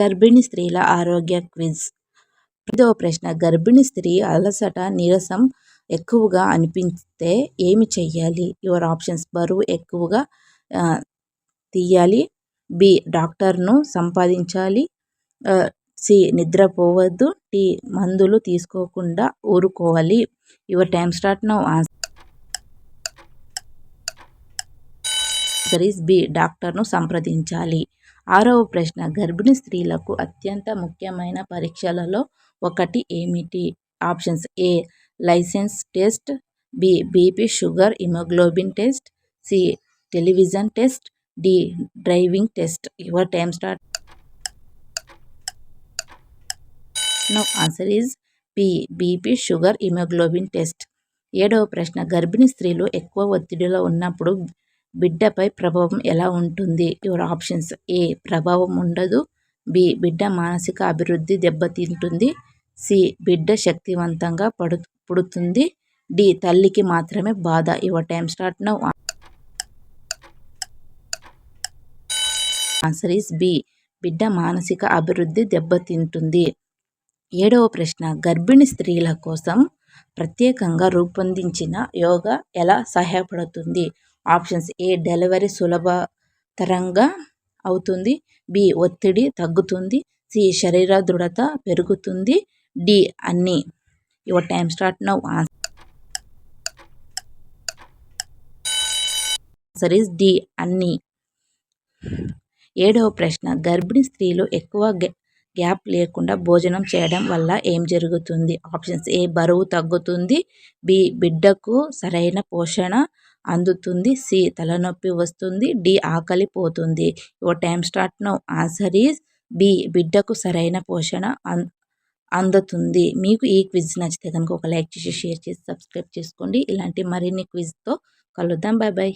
గర్భిణీ స్త్రీల ఆరోగ్య క్విజ్. 5వ ప్రశ్న. గర్భిణీ స్త్రీ అలసట, నీరసం ఎక్కువగా అనిపిస్తే ఏమి చెయ్యాలి? Your options. బరువు ఎక్కువగా తీయాలి. బి. డాక్టర్ను సంప్రదించాలి. సి. నిద్రపోవద్దు. డి. మందులు తీసుకోకుండా ఊరుకోవాలి. Your time start now. Answer is B. డాక్టర్ను సంప్రదించాలి. 6వ ప్రశ్న. గర్భిణీ స్త్రీలకు అత్యంత ముఖ్యమైన పరీక్షలలో ఒకటి ఏమిటి? Options. A. Licence test. B. BP, sugar, haemoglobin test. C. Television test. D. Driving test. Your time start now. Answer is B. BP, sugar, haemoglobin test. 7వ ప్రశ్న. గర్భిణీ స్త్రీలు ఎక్కువ ఒత్తిడిలో ఉన్నప్పుడు బిడ్డపై ప్రభావం ఎలా ఉంటుంది? Your options. ఏ. ప్రభావం ఉండదు. బి. బిడ్డ మానసిక అభివృద్ధి దెబ్బతింటుంది. సి. బిడ్డ శక్తివంతంగా పుడుతుంది. డి. తల్లికి మాత్రమే బాధ. Your time start now. Answer is B. బిడ్డ మానసిక అభివృద్ధి దెబ్బతింటుంది. 7వ ప్రశ్న. గర్భిణీ స్త్రీల కోసం ప్రత్యేకంగా రూపొందించిన యోగా ఎలా సహాయపడుతుంది? ఆప్షన్స్. ఏ. డెలివరీ సులభతరంగా అవుతుంది. బి. ఒత్తిడి తగ్గుతుంది. సి. శరీర దృఢత పెరుగుతుంది. డి. అన్ని. Your time start now. Answer is D. అన్ని. 7వ ప్రశ్న. గర్భిణీ స్త్రీలు ఎక్కువ గ్యాప్ లేకుండా భోజనం చేయడం వల్ల ఏం జరుగుతుంది? ఆప్షన్స్. ఏ. బరువు తగ్గుతుంది. బి. బిడ్డకు సరైన పోషణ అందుతుంది. సి. తలనొప్పి వస్తుంది. డి. ఆకలి పోతుంది. Your time start now. Answer is B. బిడ్డకు సరైన పోషణ అందుతుంది. మీకు ఈ క్విజ్ నచ్చితే కనుక ఒక లైక్ చేసి, షేర్ చేసి, సబ్స్క్రైబ్ చేసుకోండి. ఇలాంటి మరిన్ని క్విజ్తో కలుద్దాం. Bye bye.